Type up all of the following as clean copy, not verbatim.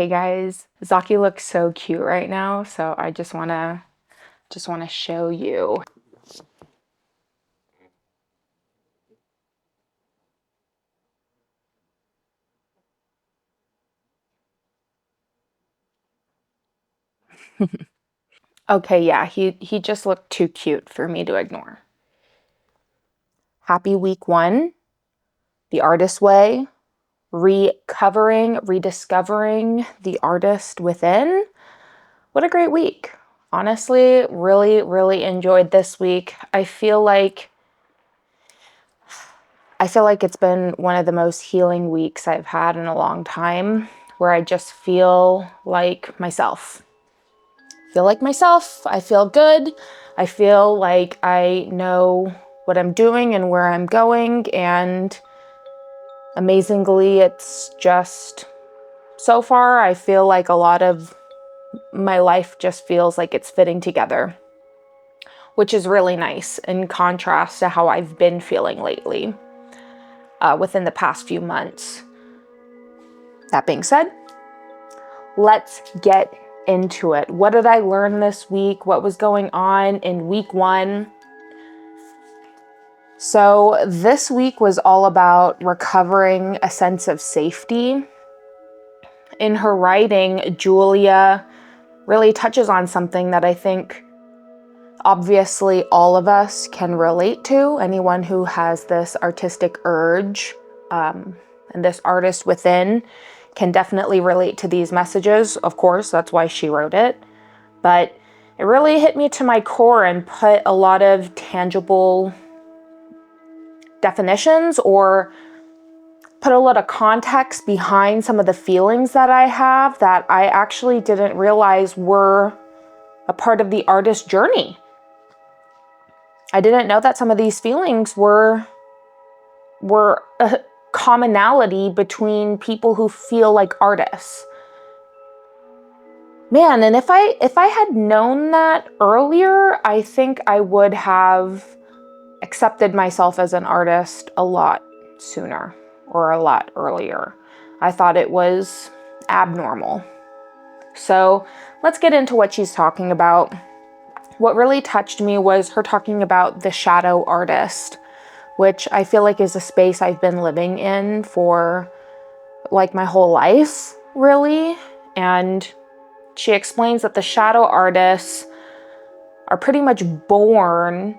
Hey guys, Zaki looks so cute right now, so I just wanna show you. Okay, yeah, he just looked too cute for me to ignore. Happy week 1, the artist way, rediscovering the artist within. What a great week. Honestly, really enjoyed this week. I feel like it's been one of the most healing weeks I've had in a long time, where I just feel like myself. I feel good. I feel like I know what I'm doing and where I'm going, and amazingly, it's just so far I feel like a lot of my life just feels like it's fitting together, which is really nice in contrast to how I've been feeling lately within the past few months. That being said, let's get into it. What did I learn this week? What was going on in week 1? So this week was all about recovering a sense of safety. In her writing, Julia really touches on something that I think obviously all of us can relate to. Anyone who has this artistic urge and this artist within can definitely relate to these messages. Of course, that's why she wrote it. But it really hit me to my core and put a lot of tangible definitions, or put a lot of context behind some of the feelings that I have that I actually didn't realize were a part of the artist's journey. I didn't know that some of these feelings were a commonality between people who feel like artists. Man, and if I had known that earlier, I think I would have accepted myself as an artist a lot sooner, or a lot earlier. I thought it was abnormal. So let's get into what she's talking about. What really touched me was her talking about the shadow artist, which I feel like is a space I've been living in for like my whole life, really. And she explains that the shadow artists are pretty much born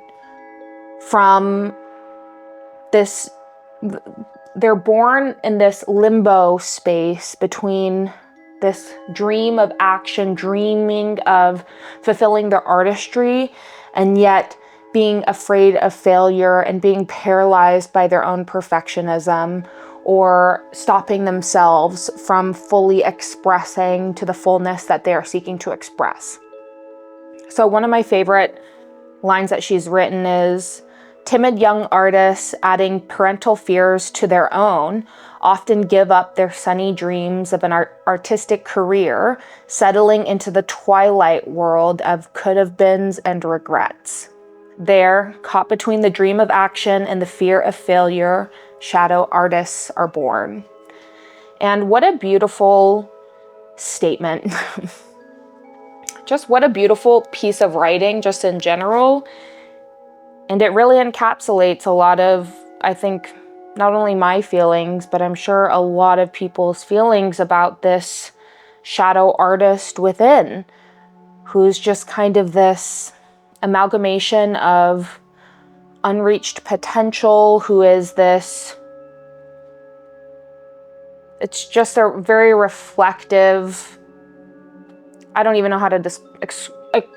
from this, they're born in this limbo space between this dream of action, dreaming of fulfilling their artistry, and yet being afraid of failure and being paralyzed by their own perfectionism, or stopping themselves from fully expressing to the fullness that they are seeking to express. So one of my favorite lines that she's written is, timid young artists, adding parental fears to their own, often give up their sunny dreams of an artistic career, settling into the twilight world of could-have-beens and regrets. There, caught between the dream of action and the fear of failure, shadow artists are born. And what a beautiful statement. Just what a beautiful piece of writing, just in general. And it really encapsulates a lot of, I think, not only my feelings, but I'm sure a lot of people's feelings about this shadow artist within, who's just kind of this amalgamation of unreached potential, who is this, it's just a very reflective, I don't even know how to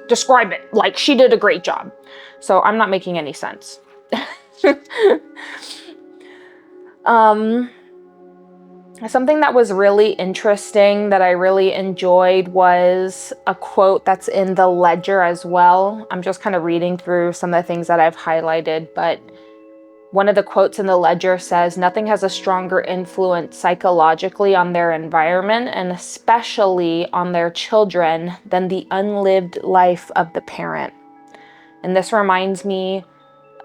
describe it. Like, she did a great job. So I'm not making any sense. Something that was really interesting that I really enjoyed was a quote that's in the ledger as well. I'm just kind of reading through some of the things that I've highlighted, but one of the quotes in the ledger says, nothing has a stronger influence psychologically on their environment, and especially on their children, than the unlived life of the parent. And this reminds me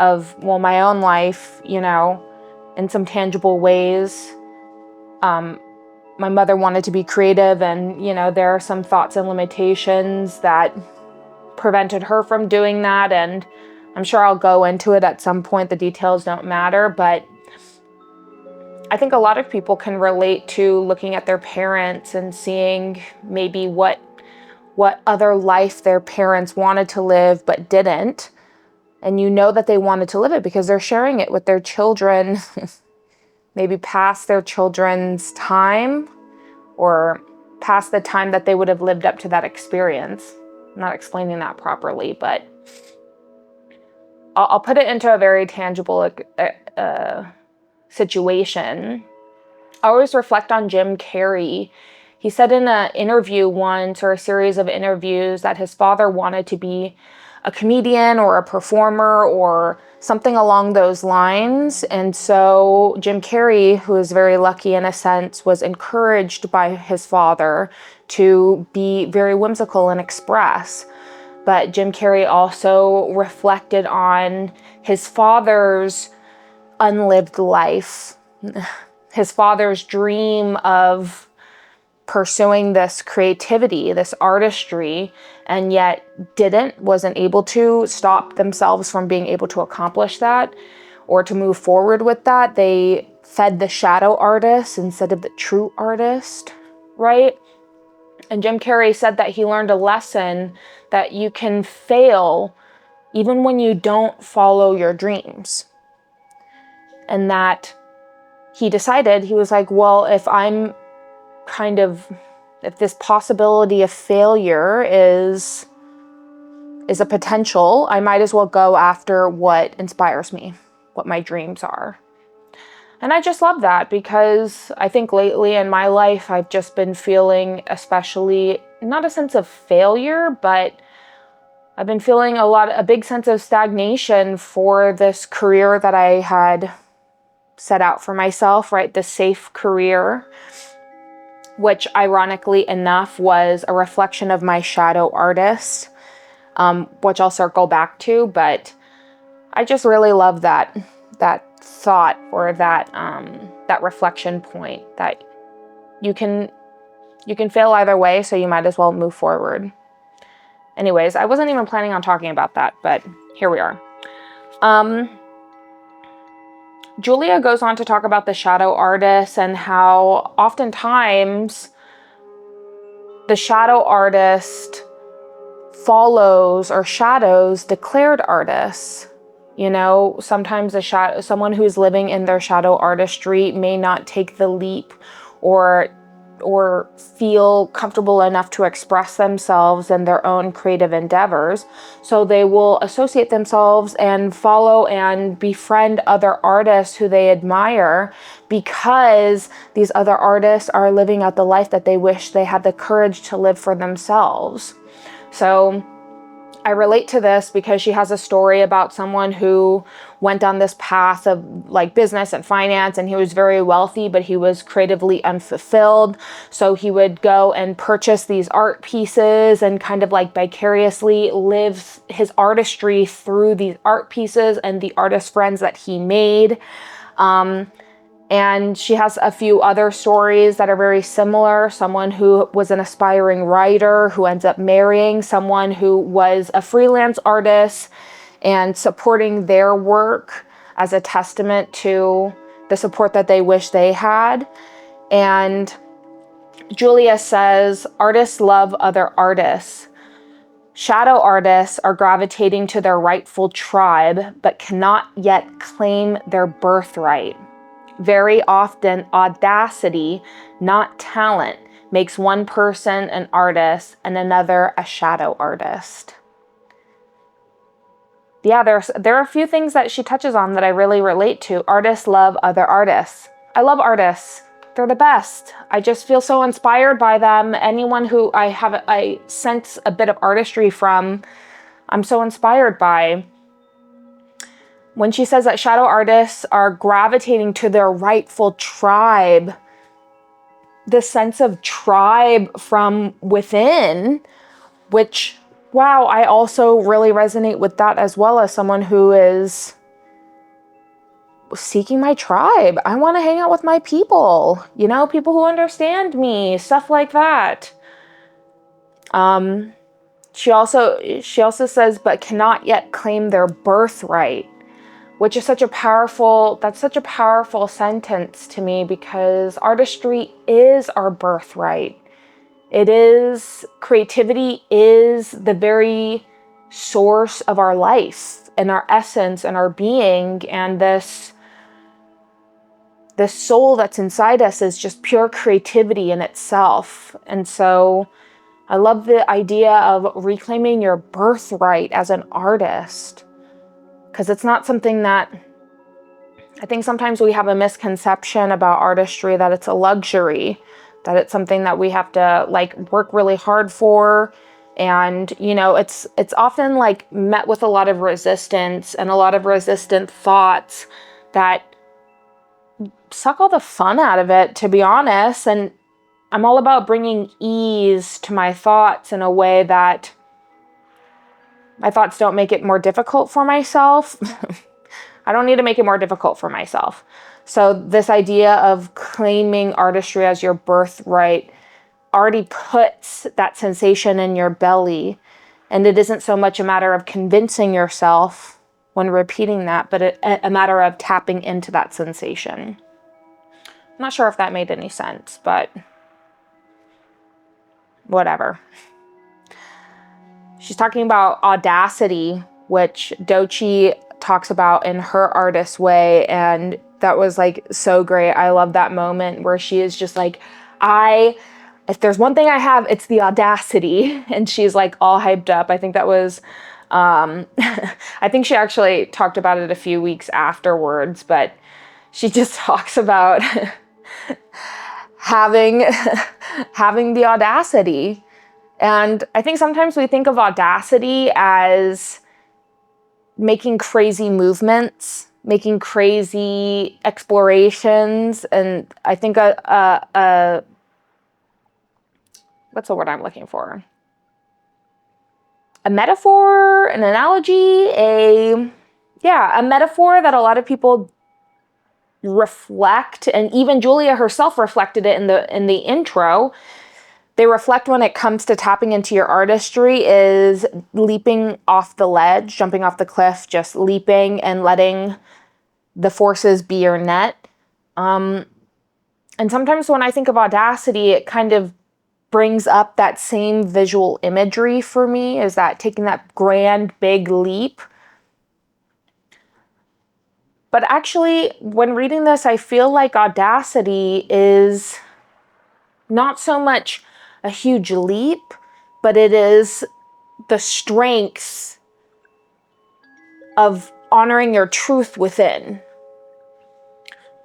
of, well, my own life, you know, in some tangible ways. my mother wanted to be creative, and, you know, there are some thoughts and limitations that prevented her from doing that. And I'm sure I'll go into it at some point. The details don't matter, but I think a lot of people can relate to looking at their parents and seeing maybe what other life their parents wanted to live but didn't. And you know that they wanted to live it because they're sharing it with their children, maybe past their children's time or past the time that they would have lived up to that experience. I'm not explaining that properly, but I'll put it into a very tangible situation. I always reflect on Jim Carrey. He said in an interview once, or a series of interviews, that his father wanted to be a comedian or a performer or something along those lines. And so Jim Carrey, who is very lucky in a sense, was encouraged by his father to be very whimsical and express. But Jim Carrey also reflected on his father's unlived life, his father's dream of pursuing this creativity, this artistry, and yet wasn't able to stop themselves from being able to accomplish that or to move forward with that. They fed the shadow artist instead of the true artist, right? And Jim Carrey said that he learned a lesson that you can fail even when you don't follow your dreams. And that he decided, he was like, well, if this possibility of failure is a potential, I might as well go after what inspires me, what my dreams are. And I just love that, because I think lately in my life, I've just been feeling, especially not a sense of failure, but I've been feeling a big sense of stagnation for this career that I had set out for myself, right? The safe career, which ironically enough was a reflection of my shadow artist, which I'll circle back to. But I just really love that thought, or that reflection point, that you can fail either way, so you might as well move forward. Anyways, I wasn't even planning on talking about that, but here we are. Julia goes on to talk about the shadow artist and how oftentimes the shadow artist follows or shadows declared artists. You know, sometimes someone who's living in their shadow artistry may not take the leap or feel comfortable enough to express themselves in their own creative endeavors. So they will associate themselves and follow and befriend other artists who they admire, because these other artists are living out the life that they wish they had the courage to live for themselves. So I relate to this because she has a story about someone who went down this path of like business and finance, and he was very wealthy, but he was creatively unfulfilled. So he would go and purchase these art pieces and kind of like vicariously live his artistry through these art pieces and the artist friends that he made. And she has a few other stories that are very similar. Someone who was an aspiring writer who ends up marrying someone who was a freelance artist and supporting their work as a testament to the support that they wish they had. And Julia says, artists love other artists. Shadow artists are gravitating to their rightful tribe, but cannot yet claim their birthright. Very often, audacity, not talent, makes one person an artist and another a shadow artist. Yeah, there are a few things that she touches on that I really relate to. Artists love other artists. I love artists. They're the best. I just feel so inspired by them. Anyone who I sense a bit of artistry from, I'm so inspired by. When she says that shadow artists are gravitating to their rightful tribe, the sense of tribe from within, which, wow, I also really resonate with that as well, as someone who is seeking my tribe. I want to hang out with my people, people who understand me, stuff like that. She also says, but cannot yet claim their birthright, which is such a powerful sentence to me, because artistry is our birthright. Creativity is the very source of our life and our essence and our being, and this soul that's inside us is just pure creativity in itself. And so I love the idea of reclaiming your birthright as an artist, because it's not something that, I think sometimes we have a misconception about artistry, that it's a luxury, that it's something that we have to work really hard for. And, it's often met with a lot of resistance and a lot of resistant thoughts that suck all the fun out of it, to be honest. And I'm all about bringing ease to my thoughts in a way that my thoughts don't make it more difficult for myself. I don't need to make it more difficult for myself. So this idea of claiming artistry as your birthright already puts that sensation in your belly. And it isn't so much a matter of convincing yourself when repeating that, but a matter of tapping into that sensation. I'm not sure if that made any sense, but whatever. She's talking about audacity, which Doechii talks about in her artist way. And that was so great. I love that moment where she is just if there's one thing I have, it's the audacity. And she's all hyped up. I think that was, I think she actually talked about it a few weeks afterwards, but she just talks about having the audacity. And I think sometimes we think of audacity as making crazy movements, making crazy explorations. And I think what's the word I'm looking for? A metaphor, an analogy, a metaphor that a lot of people reflect, and even Julia herself reflected it in the intro. They reflect when it comes to tapping into your artistry is leaping off the ledge, jumping off the cliff, just leaping and letting the forces be your net. And sometimes when I think of audacity, it kind of brings up that same visual imagery for me, is that taking that grand, big leap. But actually, when reading this, I feel like audacity is not so much a huge leap, but it is the strength of honoring your truth within.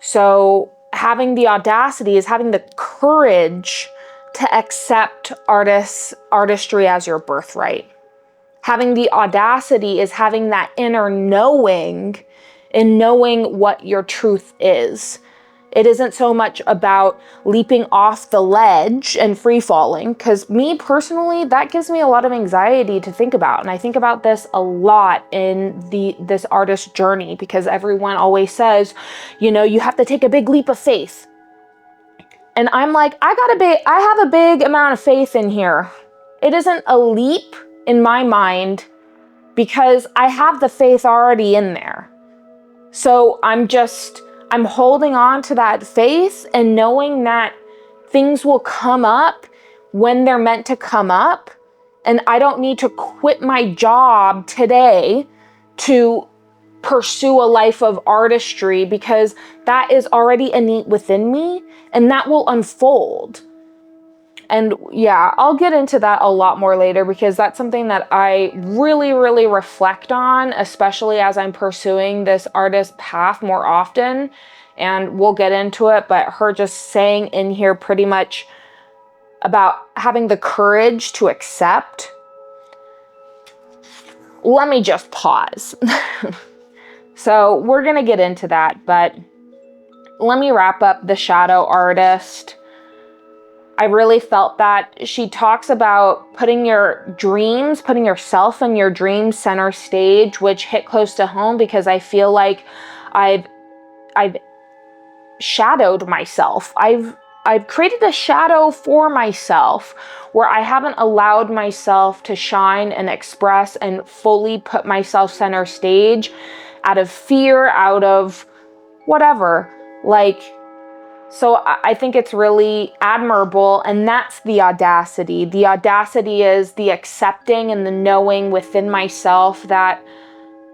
So having the audacity is having the courage to accept artistry as your birthright. Having the audacity is having that inner knowing and knowing what your truth is. It isn't so much about leaping off the ledge and free falling, because me personally, that gives me a lot of anxiety to think about. And I think about this a lot in this artist journey, because everyone always says, you have to take a big leap of faith. And I'm like, I have a big amount of faith in here. It isn't a leap in my mind because I have the faith already in there. So I'm holding on to that faith and knowing that things will come up when they're meant to come up. And I don't need to quit my job today to pursue a life of artistry, because that is already innate within me and that will unfold. And yeah, I'll get into that a lot more later, because that's something that I really, really reflect on, especially as I'm pursuing this artist path more often. And we'll get into it, but her just saying in here pretty much about having the courage to accept. Let me just pause. So we're going to get into that, but let me wrap up the shadow artist. I really felt that she talks about putting yourself and your dreams center stage, which hit close to home, because I feel like I've I've shadowed myself. I've created a shadow for myself where I haven't allowed myself to shine and express and fully put myself center stage out of fear, out of whatever. Like, so I think it's really admirable, and that's the audacity. The audacity is the accepting and the knowing within myself that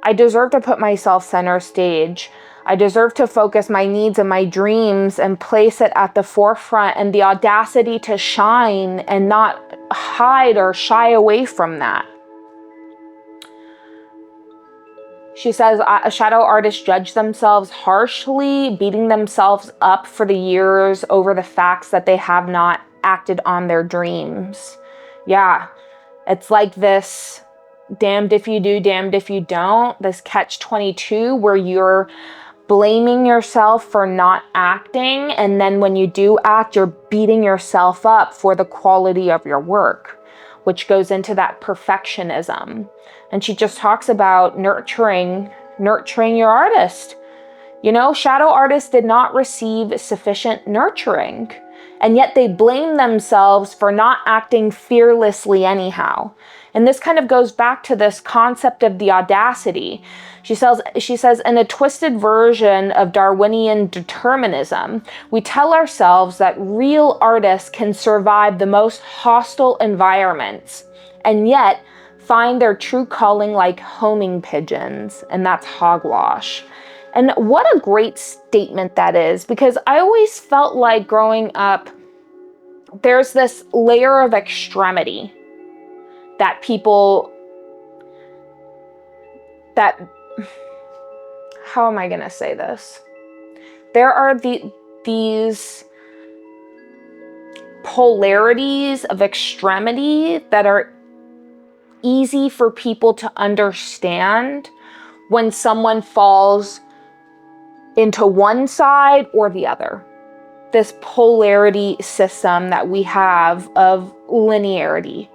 I deserve to put myself center stage. I deserve to focus my needs and my dreams and place it at the forefront, and the audacity to shine and not hide or shy away from that. She says, shadow artists judge themselves harshly, beating themselves up for the years over the facts that they have not acted on their dreams. Yeah, it's like this damned if you do, damned if you don't, this catch-22 where you're blaming yourself for not acting, and then when you do act, you're beating yourself up for the quality of your work, which goes into that perfectionism. And she just talks about nurturing your artist. You know, shadow artists did not receive sufficient nurturing, and yet they blame themselves for not acting fearlessly anyhow. And this kind of goes back to this concept of the audacity. She says, in a twisted version of Darwinian determinism, we tell ourselves that real artists can survive the most hostile environments, and yet find their true calling like homing pigeons, and that's hogwash. And what a great statement that is, because I always felt like growing up, there's this layer of extremity that how am I going to say this? There are these polarities of extremity that are easy for people to understand when someone falls into one side or the other. This polarity system that we have of linearity.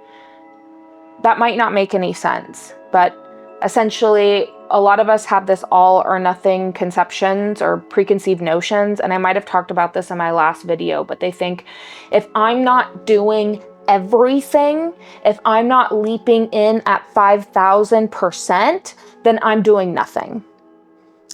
That might not make any sense, but essentially a lot of us have this all or nothing conceptions or preconceived notions, and I might have talked about this in my last video, but they think if I'm not doing everything, if I'm not leaping in at 5,000%, then I'm doing nothing.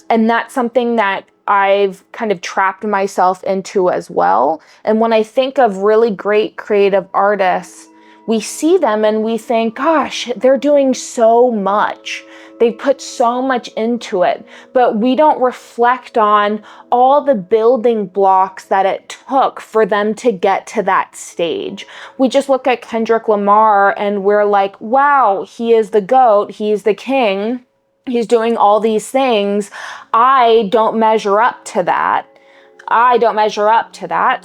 And that's something that I've kind of trapped myself into as well. And when I think of really great creative artists, we see them and we think, gosh, they're doing so much. They put so much into it, but we don't reflect on all the building blocks that it took for them to get to that stage. We just look at Kendrick Lamar and we're like, wow, he is the GOAT, he's the king, he's doing all these things. I don't measure up to that.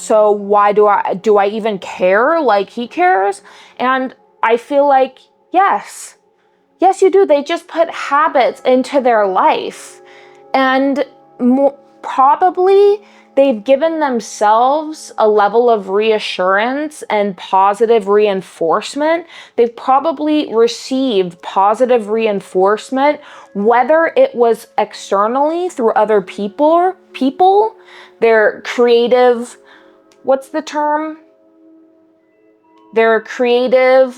So why do I even care like he cares? And I feel like, yes, you do. They just put habits into their life, and probably they've given themselves a level of reassurance and positive reinforcement. They've probably received positive reinforcement, whether it was externally through other people, their creative, what's the term? Their creative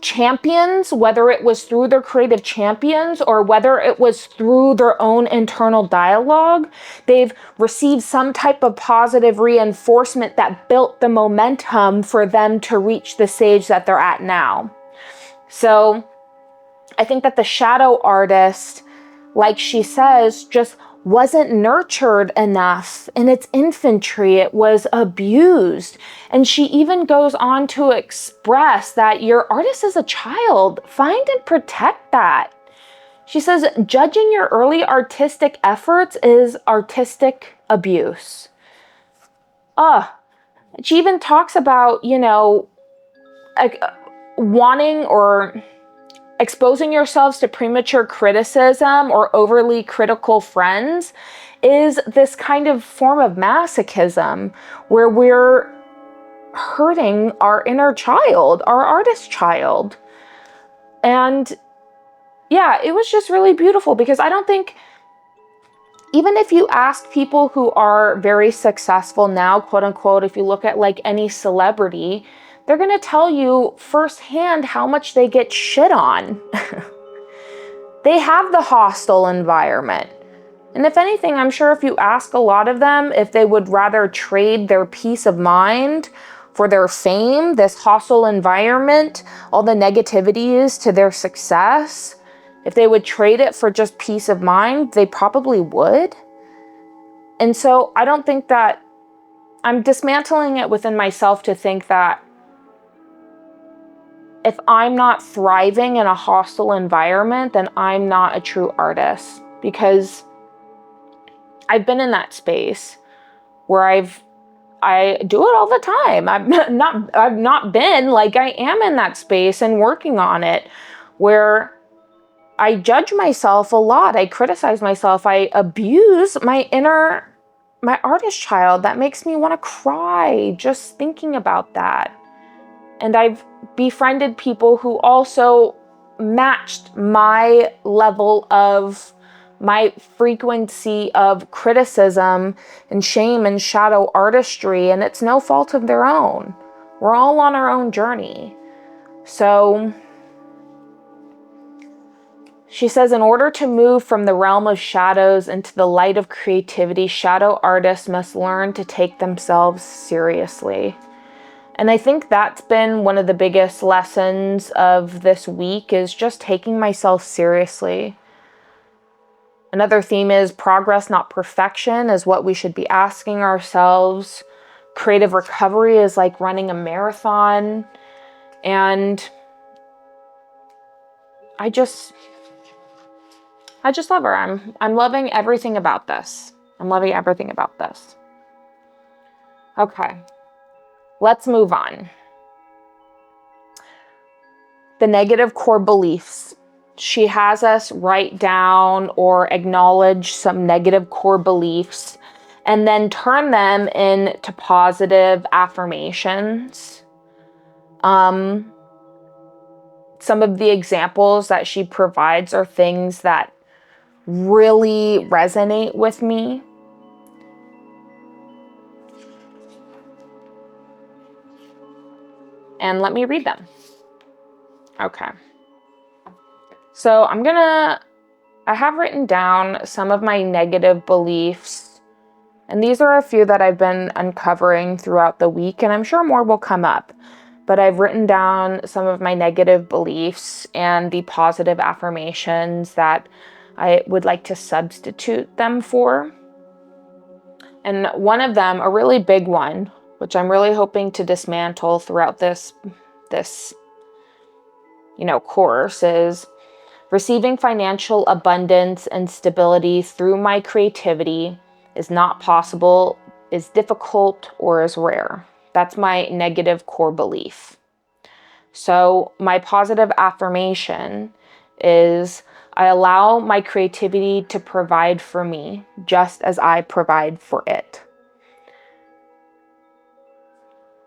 champions, whether it was through their creative champions or whether it was through their own internal dialogue, they've received some type of positive reinforcement that built the momentum for them to reach the stage that they're at now. So I think that the shadow artist, like she says, just wasn't nurtured enough in its infantry. It was abused. And she even goes on to express that your artist is a child. Find and protect that. She says, judging your early artistic efforts is artistic abuse. She even talks about, wanting or exposing yourselves to premature criticism or overly critical friends is this kind of form of masochism where we're hurting our inner child, our artist child. And yeah, it was just really beautiful because I don't think Even if you ask people who are very successful now, quote unquote, if you look at like any celebrity, they're going to tell you firsthand how much they get shit on. They have the hostile environment. And if anything, I'm sure if you ask a lot of them if they would rather trade their peace of mind for their fame, this hostile environment, all the negativities to their success, if they would trade it for just peace of mind, they probably would. And so I don't think that, I'm dismantling it within myself to think that if I'm not thriving in a hostile environment, then I'm not a true artist. Because I've been in that space where I do it all the time. I've not been, like, I am in that space and working on it, where I judge myself a lot. I criticize myself. I abuse my artist child. That makes me want to cry just thinking about that. And I've befriended people who also matched my level of, my frequency of criticism and shame and shadow artistry, and it's no fault of their own. We're all on our own journey. So she says, in order to move from the realm of shadows into the light of creativity, shadow artists must learn to take themselves seriously. And I think that's been one of the biggest lessons of this week, is just taking myself seriously. Another theme is progress, not perfection, is what we should be asking ourselves. Creative recovery is like running a marathon. And I just love her. I'm loving everything about this. I'm loving everything about this. Okay, let's move on. The negative core beliefs. She has us write down or acknowledge some negative core beliefs and then turn them into positive affirmations. Some of the examples that she provides are things that really resonate with me. And let me read them. Okay. So I have written down some of my negative beliefs, and these are a few that I've been uncovering throughout the week, and I'm sure more will come up. But I've written down some of my negative beliefs and the positive affirmations that I would like to substitute them for. And one of them, a really big one, which I'm really hoping to dismantle throughout this course, is receiving financial abundance and stability through my creativity is not possible, is difficult, or is rare. That's my negative core belief. So my positive affirmation is, I allow my creativity to provide for me just as I provide for it.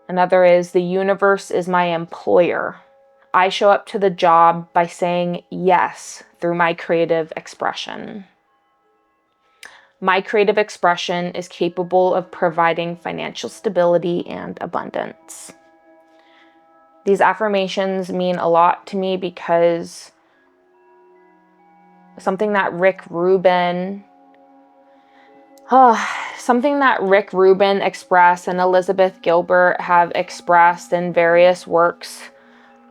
Another is, the universe is my employer. I show up to the job by saying yes through my creative expression. My creative expression is capable of providing financial stability and abundance. These affirmations mean a lot to me because something that Rick Ruben expressed and Elizabeth Gilbert have expressed in various works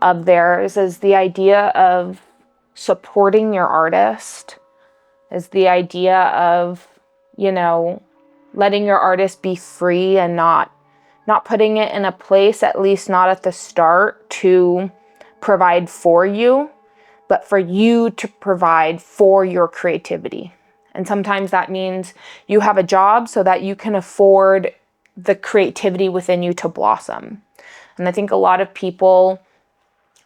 of theirs is the idea of supporting your artist, is the idea of, letting your artist be free and not putting it in a place, at least not at the start, to provide for you, but for you to provide for your creativity. And sometimes that means you have a job so that you can afford the creativity within you to blossom. And I think a lot of people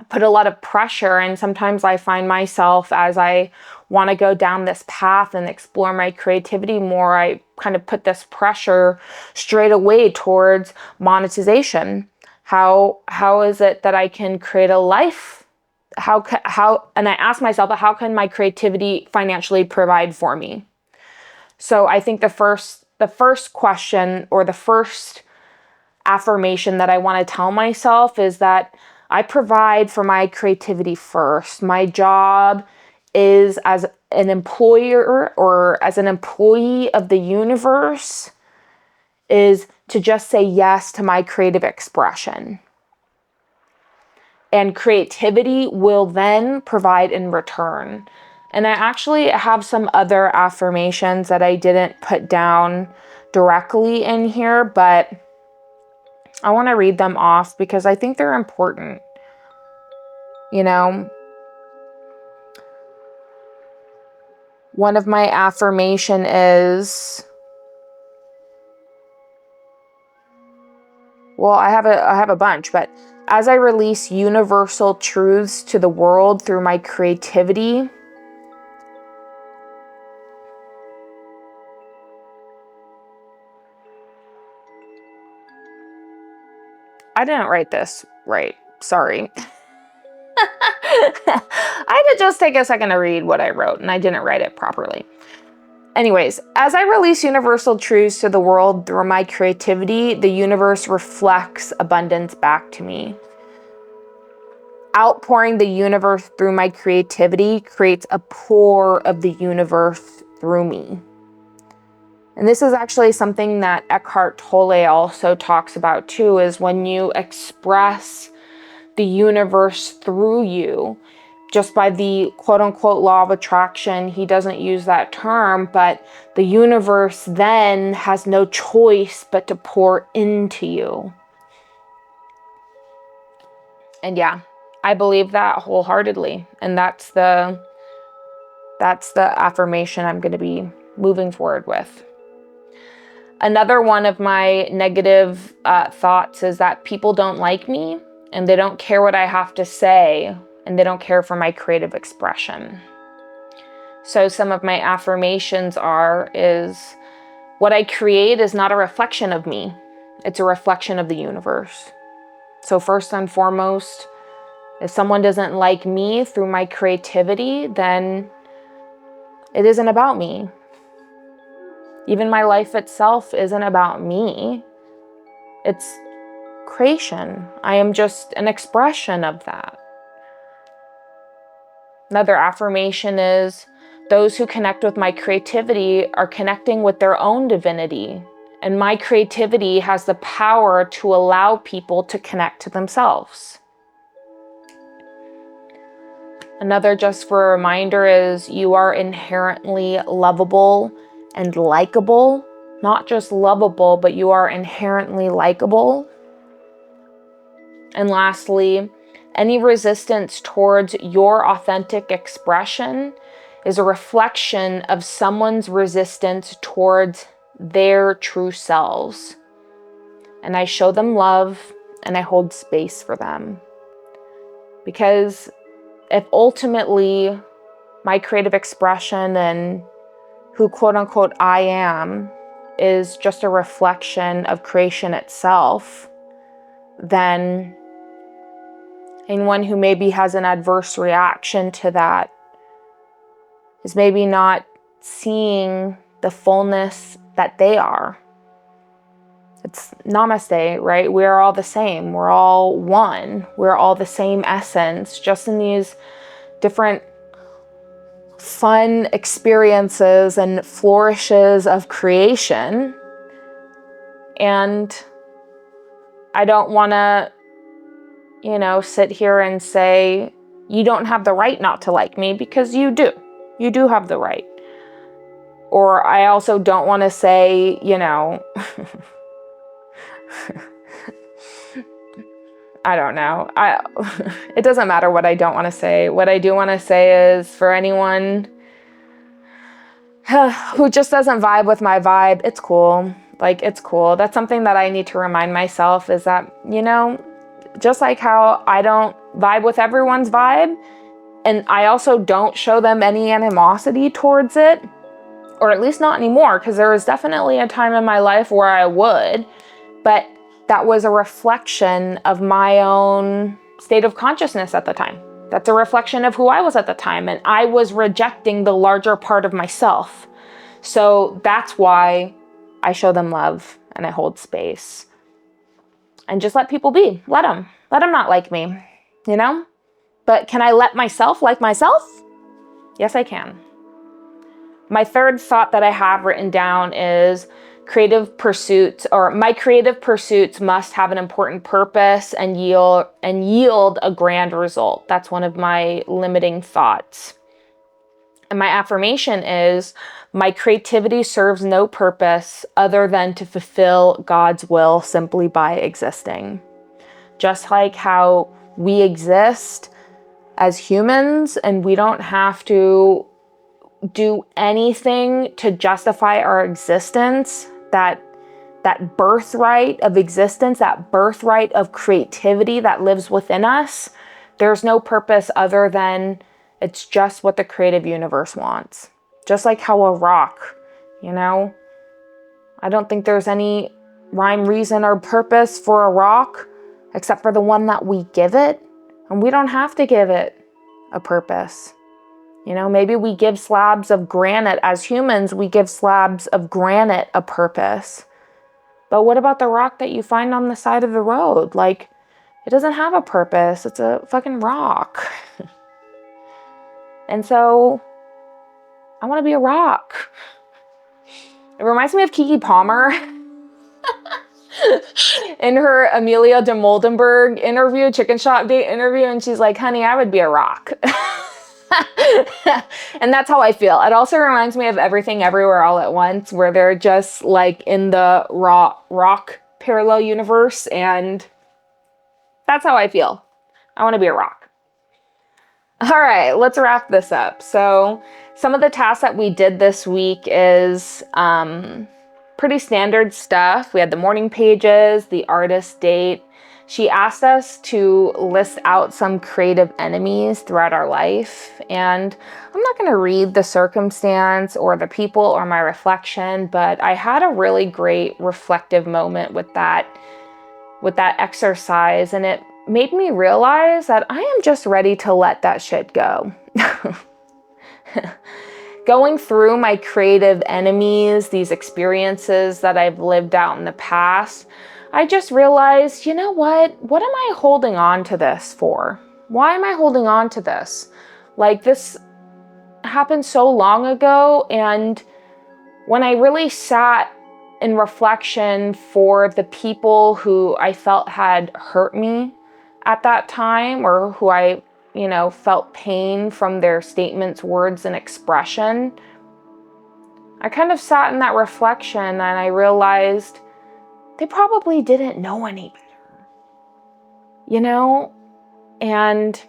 put a lot of pressure, and sometimes I find myself, as I want to go down this path and explore my creativity more, I kind of put this pressure straight away towards monetization. How is it that I can create a life? And I ask myself, how can my creativity financially provide for me? So I think the first question, or the first affirmation that I want to tell myself, is that I provide for my creativity first. My job is, as an employer or as an employee of the universe, is to just say yes to my creative expression. And creativity will then provide in return. And I actually have some other affirmations that I didn't put down directly in here, but I want to read them off because I think they're important. You know, one of my affirmation is, well, I have a bunch, but as I release universal truths to the world through my creativity, I didn't write this right. Sorry. I had to just take a second to read what I wrote, and I didn't write it properly. Anyways, as I release universal truths to the world through my creativity, the universe reflects abundance back to me. Outpouring the universe through my creativity creates a pour of the universe through me. And this is actually something that Eckhart Tolle also talks about too, is when you express the universe through you, just by the quote unquote law of attraction. He doesn't use that term, but the universe then has no choice but to pour into you. And yeah, I believe that wholeheartedly. And that's the affirmation I'm going to be moving forward with. Another one of my negative thoughts is that people don't like me and they don't care what I have to say, and they don't care for my creative expression. So some of my affirmations is what I create is not a reflection of me. It's a reflection of the universe. So first and foremost, if someone doesn't like me through my creativity, then it isn't about me. Even my life itself isn't about me. It's creation. I am just an expression of that. Another affirmation is, those who connect with my creativity are connecting with their own divinity. And my creativity has the power to allow people to connect to themselves. Another, just for a reminder, is you are inherently lovable and likable. Not just lovable, but you are inherently likable. And lastly, any resistance towards your authentic expression is a reflection of someone's resistance towards their true selves. And I show them love and I hold space for them. Because if ultimately my creative expression and who quote unquote I am is just a reflection of creation itself, then anyone who maybe has an adverse reaction to that is maybe not seeing the fullness that they are. It's namaste, right? We're all the same. We're all one. We're all the same essence, just in these different fun experiences and flourishes of creation. And I don't want to, sit here and say, you don't have the right not to like me, because you do. You do have the right. Or I also don't want to say, I don't know. It doesn't matter what I don't want to say. What I do want to say is, for anyone who just doesn't vibe with my vibe, it's cool. It's cool. That's something that I need to remind myself, is that, just like how I don't vibe with everyone's vibe, and I also don't show them any animosity towards it, or at least not anymore, because there was definitely a time in my life where I would, but that was a reflection of my own state of consciousness at the time. That's a reflection of who I was at the time, and I was rejecting the larger part of myself. So that's why I show them love and I hold space. And just let people be. Let them not like me, you know? But can I let myself like myself? Yes, I can. My third thought that I have written down is my creative pursuits must have an important purpose and yield a grand result. That's one of my limiting thoughts. And my affirmation is, my creativity serves no purpose other than to fulfill God's will simply by existing. Just like how we exist as humans and we don't have to do anything to justify our existence, that birthright of existence, that birthright of creativity that lives within us, there's no purpose other than it's just what the creative universe wants. Just like how a rock, you know? I don't think there's any rhyme, reason, or purpose for a rock except for the one that we give it. And we don't have to give it a purpose. You know, maybe we give slabs of granite. As humans, we give slabs of granite a purpose. But what about the rock that you find on the side of the road? Like, it doesn't have a purpose. It's a fucking rock. And so, I want to be a rock. It reminds me of Kiki Palmer in her Amelia de Moldenberg interview, chicken shop date interview, and she's like, honey, I would be a rock. And that's how I feel. It also reminds me of Everything Everywhere All at Once, where they're just like in the rock parallel universe, and that's how I feel. I want to be a rock. All right, let's wrap this up. So some of the tasks that we did this week is pretty standard stuff. We had the morning pages, the artist date. She asked us to list out some creative enemies throughout our life. And I'm not going to read the circumstance or the people or my reflection, but I had a really great reflective moment with that exercise. And it made me realize that I am just ready to let that shit go. Going through my creative enemies, these experiences that I've lived out in the past, I just realized, you know what? What am I holding on to this for? Why am I holding on to this? Like, this happened so long ago, and when I really sat in reflection for the people who I felt had hurt me at that time, or who I, felt pain from their statements, words, and expression, I kind of sat in that reflection and I realized they probably didn't know any better, and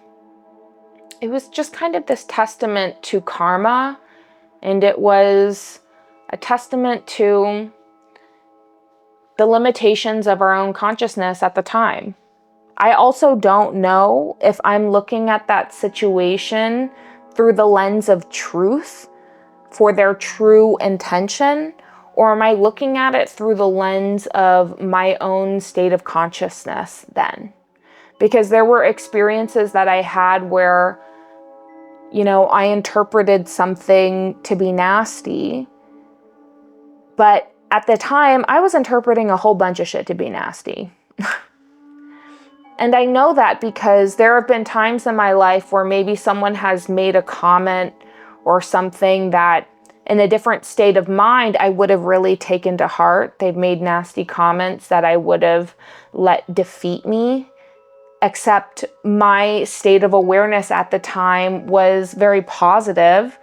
it was just kind of this testament to karma, and it was a testament to the limitations of our own consciousness at the time. I also don't know if I'm looking at that situation through the lens of truth for their true intention, or am I looking at it through the lens of my own state of consciousness then? Because there were experiences that I had where, I interpreted something to be nasty, but at the time I was interpreting a whole bunch of shit to be nasty. And I know that because there have been times in my life where maybe someone has made a comment or something that in a different state of mind, I would have really taken to heart. They've made nasty comments that I would have let defeat me, except my state of awareness at the time was very positive.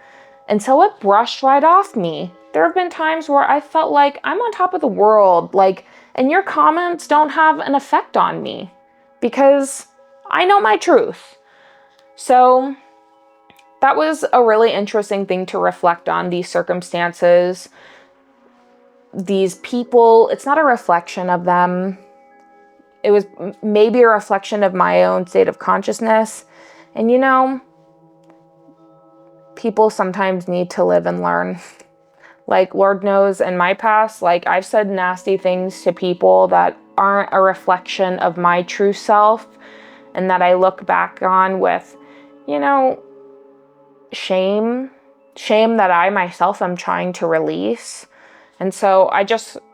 And so it brushed right off me. There have been times where I felt like I'm on top of the world, and your comments don't have an effect on me, because I know my truth. So that was a really interesting thing to reflect on, these circumstances, these people. It's not a reflection of them. It was maybe a reflection of my own state of consciousness. And people sometimes need to live and learn. Lord knows in my past, I've said nasty things to people that aren't a reflection of my true self, and that I look back on with, shame shame that I myself am trying to release. And so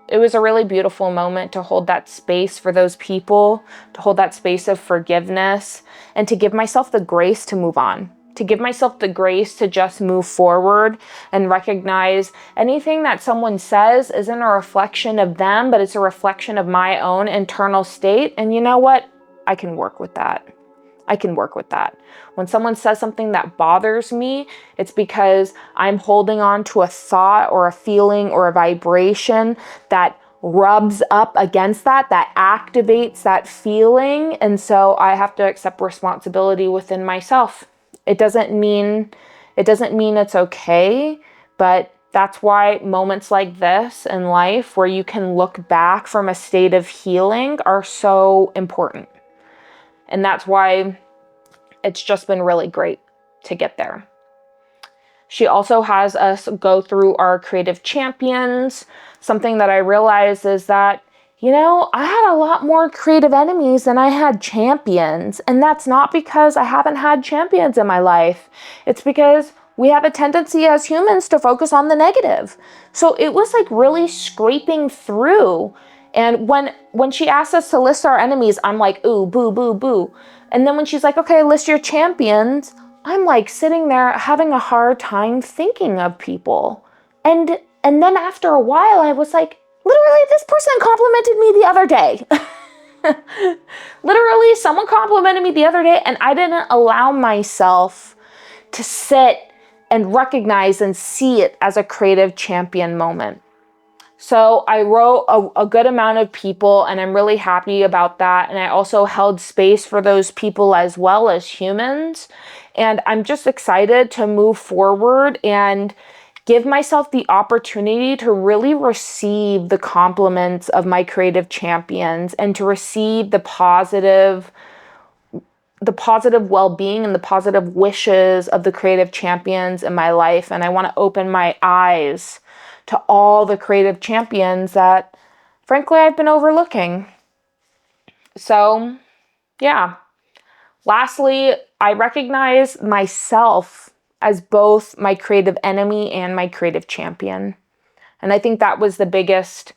it was a really beautiful moment to hold that space for those people, to hold that space of forgiveness, and to give myself the grace to move on, to give myself the grace to just move forward and recognize anything that someone says isn't a reflection of them, but it's a reflection of my own internal state. And you know what? I can work with that. I can work with that. When someone says something that bothers me, it's because I'm holding on to a thought or a feeling or a vibration that rubs up against that activates that feeling. And so I have to accept responsibility within myself. It doesn't mean it's okay, but that's why moments like this in life where you can look back from a state of healing are so important. And that's why it's just been really great to get there. She also has us go through our creative champions. Something that I realized is that, I had a lot more creative enemies than I had champions. And that's not because I haven't had champions in my life. It's because we have a tendency as humans to focus on the negative. So it was like really scraping through. And when she asked us to list our enemies, I'm like, ooh, boo, boo, boo. And then when she's like, okay, list your champions, I'm like sitting there having a hard time thinking of people. And then after a while, I was like, literally, this person complimented me the other day. Literally, someone complimented me the other day, and I didn't allow myself to sit and recognize and see it as a creative champion moment. So I wrote a good amount of people, and I'm really happy about that. And I also held space for those people as well as humans. And I'm just excited to move forward and give myself the opportunity to really receive the compliments of my creative champions and to receive the positive well-being and the positive wishes of the creative champions in my life. And I want to open my eyes to all the creative champions that, frankly, I've been overlooking. So, yeah. Lastly, I recognize myself as both my creative enemy and my creative champion. And I think that was the biggest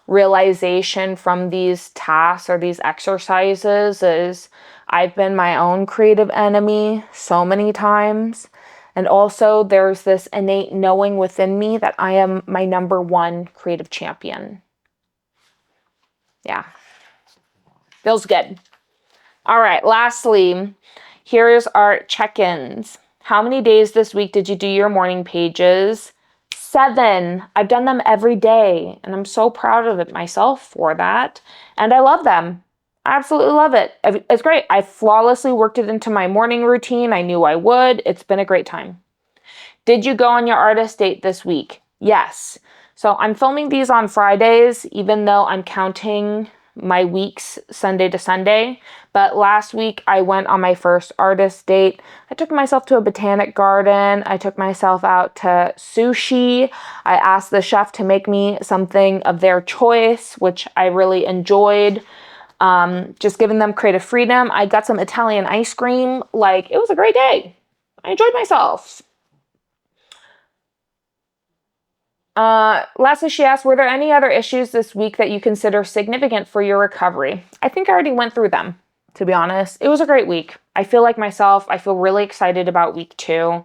realization from these tasks or these exercises is I've been my own creative enemy so many times. And also there's this innate knowing within me that I am my number one creative champion. Yeah. Feels good. All right. Lastly, here's our check-ins. How many days this week did you do your morning pages? 7. I've done them every day, and I'm so proud of it myself for that. And I love them. I absolutely love it. It's great. I flawlessly worked it into my morning routine. I knew I would. It's been a great time. Did you go on your artist date this week? Yes. So I'm filming these on Fridays, even though I'm counting my weeks Sunday to Sunday. But last week I went on my first artist date. I took myself to a botanic garden. I took myself out to sushi. I asked the chef to make me something of their choice, which I really enjoyed. Just giving them creative freedom. I got some Italian ice cream. It was a great day. I enjoyed myself. Lastly, she asked, were there any other issues this week that you consider significant for your recovery? I think I already went through them, to be honest. It was a great week. I feel like myself. I feel really excited about week 2.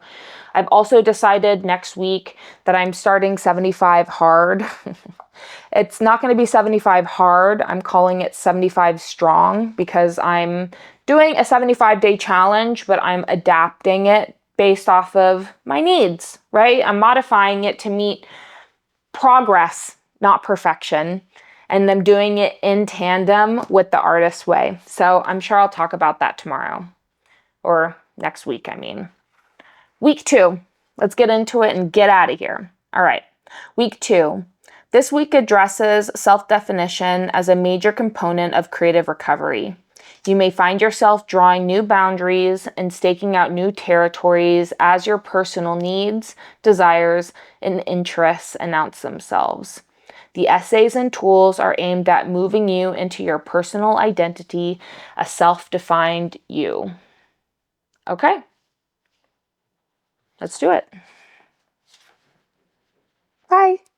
I've also decided next week that I'm starting 75 hard. It's not going to be 75 hard. I'm calling it 75 strong because I'm doing a 75-day challenge, but I'm adapting it based off of my needs, right? I'm modifying it to meet progress, not perfection. And I'm doing it in tandem with the artist's way. So I'm sure I'll talk about that tomorrow or next week, I mean. Week 2. Let's get into it and get out of here. All right. Week 2. This week addresses self-definition as a major component of creative recovery. You may find yourself drawing new boundaries and staking out new territories as your personal needs, desires, and interests announce themselves. The essays and tools are aimed at moving you into your personal identity, a self-defined you. Okay, let's do it. Bye.